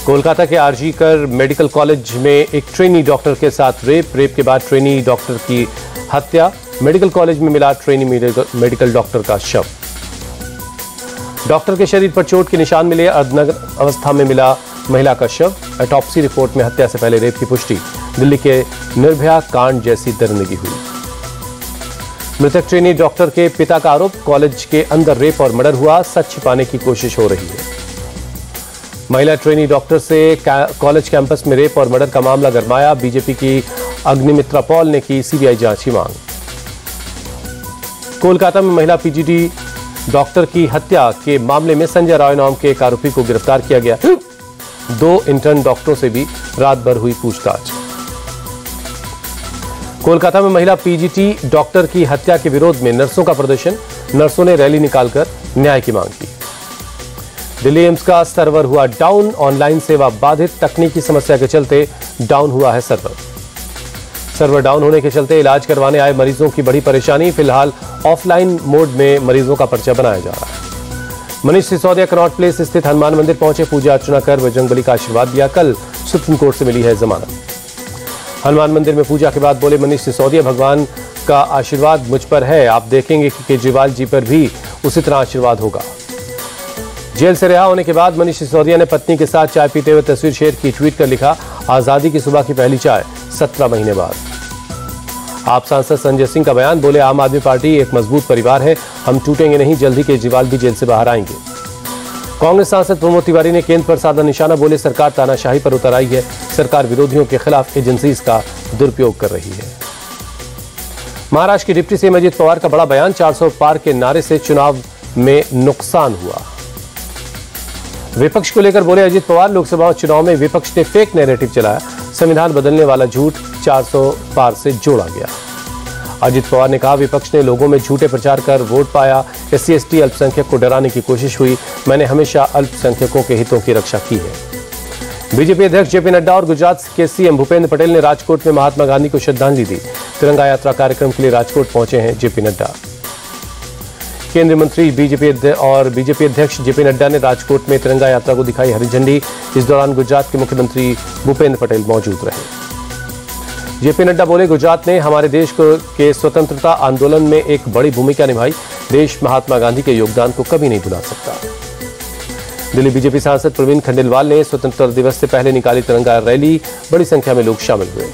कोलकाता के RG Kar medical college में एक ट्रेनी डॉक्टर के साथ रेप के बाद ट्रेनी डॉक्टर की हत्या। मेडिकल कॉलेज में मिला ट्रेनी मेडिकल डॉक्टर का शव। डॉक्टर के शरीर पर चोट के निशान मिले। अर्धनग्न अवस्था में मिला महिला का शव। ऑटोप्सी रिपोर्ट में हत्या से पहले रेप की पुष्टि। दिल्ली के निर्भया कांड जैसी दर्दगी हुई। मृतक ट्रेनी डॉक्टर के पिता का आरोप, कॉलेज के अंदर रेप और मर्डर हुआ, सच छिपाने की कोशिश हो रही है। महिला ट्रेनी डॉक्टर से कॉलेज कैंपस में रेप और मर्डर का मामला गरमाया। बीजेपी की अग्निमित्रा पॉल ने की सीबीआई जांच की मांग। कोलकाता में महिला पीजीटी डॉक्टर की हत्या के मामले में संजय राय नाम के एक आरोपी को गिरफ्तार किया गया। 2 इंटर्न डॉक्टरों से भी रात भर हुई पूछताछ। कोलकाता में महिला पीजीटी डॉक्टर की हत्या के विरोध में नर्सों का प्रदर्शन। नर्सों ने रैली निकालकर न्याय की मांग की। दिल्ली एम्स का सर्वर हुआ डाउन। ऑनलाइन सेवा बाधित। तकनीकी समस्या के चलते डाउन हुआ है सर्वर डाउन होने के चलते इलाज करवाने आए मरीजों की बड़ी परेशानी। फिलहाल ऑफलाइन मोड में मरीजों का पर्चा बनाया जा रहा है। मनीष सिसोदिया कनॉट प्लेस स्थित हनुमान मंदिर पहुंचे। पूजा अर्चना कर बजरंगबली का आशीर्वाद दिया। कल सुप्रीम कोर्ट से मिली है जमानत। हनुमान मंदिर में पूजा के बाद बोले मनीष सिसोदिया, भगवान का आशीर्वाद मुझ पर है। आप देखेंगे कि केजरीवाल जी पर भी उसी तरह आशीर्वाद होगा। जेल से रिहा होने के बाद मनीष सिसोदिया ने पत्नी के साथ चाय पीते हुए तस्वीर शेयर की। ट्वीट कर लिखा, आजादी की सुबह की पहली चाय 17 महीने बाद। आप सांसद संजय सिंह का बयान, बोले आम आदमी पार्टी एक मजबूत परिवार है, हम टूटेंगे नहीं, जल्द ही केजरीवाल भी जेल से बाहर आएंगे। कांग्रेस सांसद प्रमोद तिवारी ने केंद्र पर साधा निशाना, बोले सरकार तानाशाही पर उतर आई है, सरकार विरोधियों के खिलाफ एजेंसीज का दुरुपयोग कर रही है। महाराष्ट्र की डिप्टी सीएम अजित पवार का बड़ा बयान, 400 पार के नारे से चुनाव में नुकसान हुआ। विपक्ष को लेकर बोले अजित पवार, लोकसभा चुनाव में विपक्ष ने फेक नैरेटिव चलाया, संविधान बदलने वाला झूठ 400 पार से जोड़ा गया। अजित पवार ने कहा, विपक्ष ने लोगों में झूठे प्रचार कर वोट पाया, SC ST अल्पसंख्यक को डराने की कोशिश हुई, मैंने हमेशा अल्पसंख्यकों के हितों की रक्षा की है। बीजेपी अध्यक्ष जेपी नड्डा और गुजरात के सीएम भूपेंद्र पटेल ने राजकोट में महात्मा गांधी को श्रद्धांजलि दी। तिरंगा यात्रा कार्यक्रम के लिए राजकोट पहुंचे हैं जेपी नड्डा। केंद्रीय मंत्री बीजेपी अध्यक्ष जेपी नड्डा ने राजकोट में तिरंगा यात्रा को दिखाई हरी झंडी। इस दौरान गुजरात के मुख्यमंत्री भूपेंद्र पटेल मौजूद रहे। जेपी नड्डा बोले, गुजरात ने हमारे देश के स्वतंत्रता आंदोलन में एक बड़ी भूमिका निभाई, देश महात्मा गांधी के योगदान को कभी नहीं भुला सकता। दिल्ली बीजेपी सांसद प्रवीण खंडेलवाल ने स्वतंत्रता दिवस से पहले निकाली तिरंगा रैली, बड़ी संख्या में लोग शामिल हुए।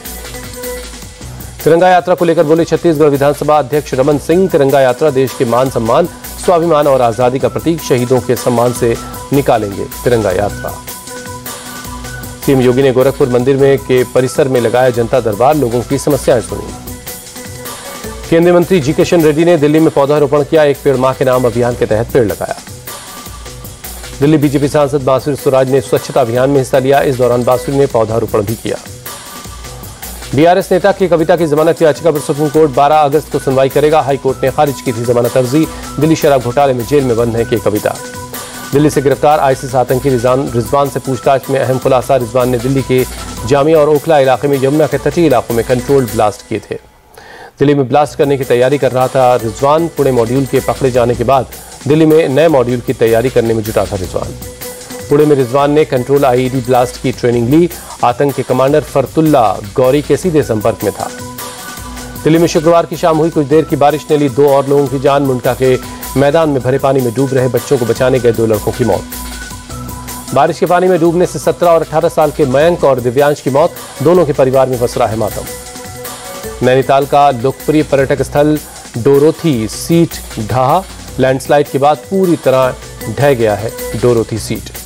तिरंगा यात्रा को लेकर बोले छत्तीसगढ़ विधानसभा अध्यक्ष रमन सिंह, तिरंगा यात्रा देश के मान सम्मान, स्वाभिमान और आजादी का प्रतीक, शहीदों के सम्मान से निकालेंगे तिरंगा यात्रा। सीएम योगी ने गोरखपुर मंदिर में के परिसर में लगाया जनता दरबार, लोगों की समस्याएं सुनी। केंद्रीय मंत्री जी किशन रेड्डी ने दिल्ली में पौधारोपण किया, एक पेड़ मां के नाम अभियान के तहत पेड़ लगाया। दिल्ली बीजेपी सांसद बांसुरी स्वराज ने स्वच्छता अभियान में हिस्सा लिया, इस दौरान बांसुरी ने पौधारोपण भी किया। बीआरएस नेता की कविता की जमानत याचिका पर सुप्रीम कोर्ट 12 अगस्त को सुनवाई करेगा। हाई कोर्ट ने खारिज की थी जमानत अर्जी। दिल्ली शराब घोटाले में जेल में बंद है के कविता। दिल्ली से गिरफ्तार ISIS आतंकी रिजवान से पूछताछ में अहम खुलासा, रिजवान ने दिल्ली के जामिया और ओखला इलाके में यमुना के तटीय इलाकों में कंट्रोल्ड ब्लास्ट किए थे। दिल्ली में ब्लास्ट करने की तैयारी कर रहा था रिजवान। पुणे मॉड्यूल के पकड़े जाने के बाद दिल्ली में नए मॉड्यूल की तैयारी करने में जुटा था रिजवान। पुणे में रिजवान ने कंट्रोल IED ब्लास्ट की ट्रेनिंग ली। आतंक के कमांडर फरतुल्ला गौरी के सीधे संपर्क में था। दिल्ली में शुक्रवार की शाम हुई कुछ देर की बारिश ने ली 2 और लोगों की जान। मुंडका के मैदान में भरे पानी में डूब रहे बच्चों को बचाने गए 2 लड़कों की मौत। बारिश के पानी में डूबने से 17 और 18 साल के मयंक और दिव्यांश की मौत, दोनों के परिवार में पसरा है मातम। नैनीताल का लोकप्रिय पर्यटक स्थल डोरोथी सीट ढहा, लैंडस्लाइड के बाद पूरी तरह ढह गया है डोरोथी सीट।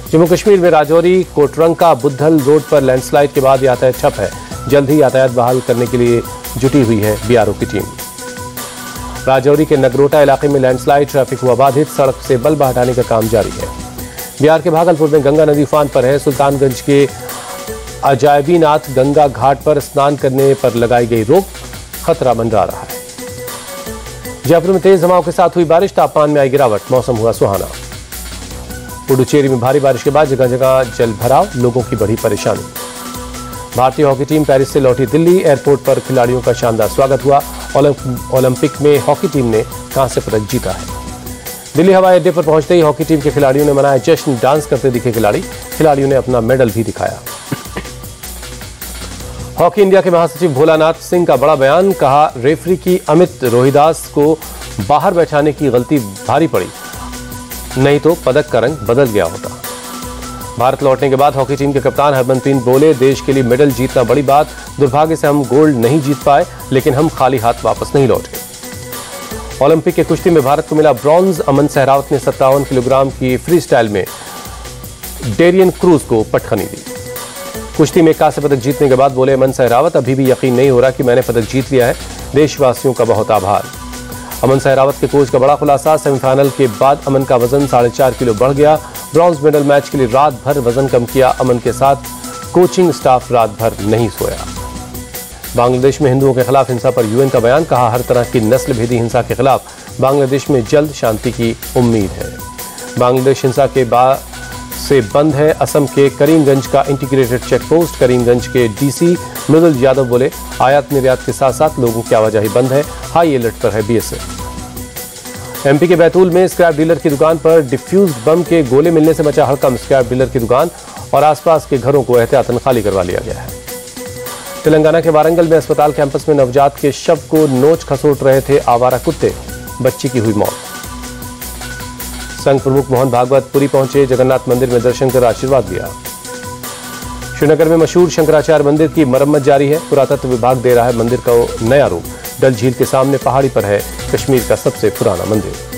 जम्मू कश्मीर में राजौरी कोटरंका बुद्धल रोड पर लैंडस्लाइड के बाद यातायात ठप है, जल्द ही यातायात बहाल करने के लिए जुटी हुई है BRO की टीम। राजौरी के नगरोटा इलाके में लैंडस्लाइड, ट्रैफिक हुआ बाधित, सड़क से मलबा हटाने का काम जारी है। बिहार के भागलपुर में गंगा नदी उफान पर है। सुल्तानगंज के अजायबीनाथ गंगा घाट पर स्नान करने पर लगाई गई रोक, खतरा मंडरा रहा है। जयपुर में तेज हवाओं के साथ हुई बारिश, तापमान में आई गिरावट, मौसम हुआ सुहाना। पुडुचेरी में भारी बारिश के बाद जगह जगह जल भराव, लोगों की बड़ी परेशानी। भारतीय हॉकी टीम पेरिस से लौटी दिल्ली, एयरपोर्ट पर खिलाड़ियों का शानदार स्वागत हुआ। ओलंपिक में हॉकी टीम ने कांस्य पदक जीता है। दिल्ली हवाई अड्डे पर पहुंचते ही हॉकी टीम के खिलाड़ियों ने मनाया जश्न। डांस करते दिखे खिलाड़ियों ने अपना मेडल भी दिखाया। हॉकी इंडिया के महासचिव भोलानाथ सिंह का बड़ा बयान, कहा रेफरी की अमित रोहिदास को बाहर बैठाने की गलती भारी पड़ी, नहीं तो पदक का रंग बदल गया होता। भारत लौटने के बाद हॉकी टीम के कप्तान हरमनप्रीत बोले, देश के लिए मेडल जीतना बड़ी बात, दुर्भाग्य से हम गोल्ड नहीं जीत पाए, लेकिन हम खाली हाथ वापस नहीं लौटे। ओलंपिक के कुश्ती में भारत को मिला ब्रॉन्ज। अमन सहरावत ने 57 किलोग्राम की फ्री स्टाइल में डेरियन क्रूज को पटखनी दी। कुश्ती में कांस्य पदक जीतने के बाद बोले अमन सहरावत, अभी भी यकीन नहीं हो रहा कि मैंने पदक जीत लिया है, देशवासियों का बहुत आभार। अमन सहरावत के कोच का बड़ा खुलासा, सेमीफाइनल के बाद अमन का वजन 4.5 किलो बढ़ गया। ब्रॉन्ज मेडल मैच के लिए रात भर वजन कम किया। अमन के साथ कोचिंग स्टाफ रात भर नहीं सोया। बांग्लादेश में हिंदुओं के खिलाफ हिंसा पर यूएन का बयान, कहा हर तरह की नस्ल भेदी हिंसा के खिलाफ बांग्लादेश में जल्द शांति की उम्मीद है। बांग्लादेश हिंसा के बाद से बंद है। असम के करीमगंज का इंटीग्रेटेड चेक पोस्ट। करीमगंज के डीसी मृदुल यादव बोले, आयात निर्यात के साथ साथ लोगों की आवाजाही बंद है, हाई अलर्ट पर है बीएसएफ। एमपी के बैतूल में स्क्रैप डीलर की दुकान पर डिफ्यूज्ड बम के गोले मिलने से मचा हड़कंप। स्क्रैप डीलर की दुकान और आसपास के घरों को एहतियातन खाली करवा लिया गया है। तेलंगाना के वारंगल में अस्पताल कैंपस में नवजात के शव को नोच खसोट रहे थे आवारा कुत्ते, बच्ची की हुई मौत। संघ प्रमुख मोहन भागवत पुरी पहुंचे, जगन्नाथ मंदिर में दर्शन कर आशीर्वाद लिया। श्रीनगर में मशहूर शंकराचार्य मंदिर की मरम्मत जारी है। पुरातत्व विभाग दे रहा है मंदिर का नया रूप। डल झील के सामने पहाड़ी पर है कश्मीर का सबसे पुराना मंदिर।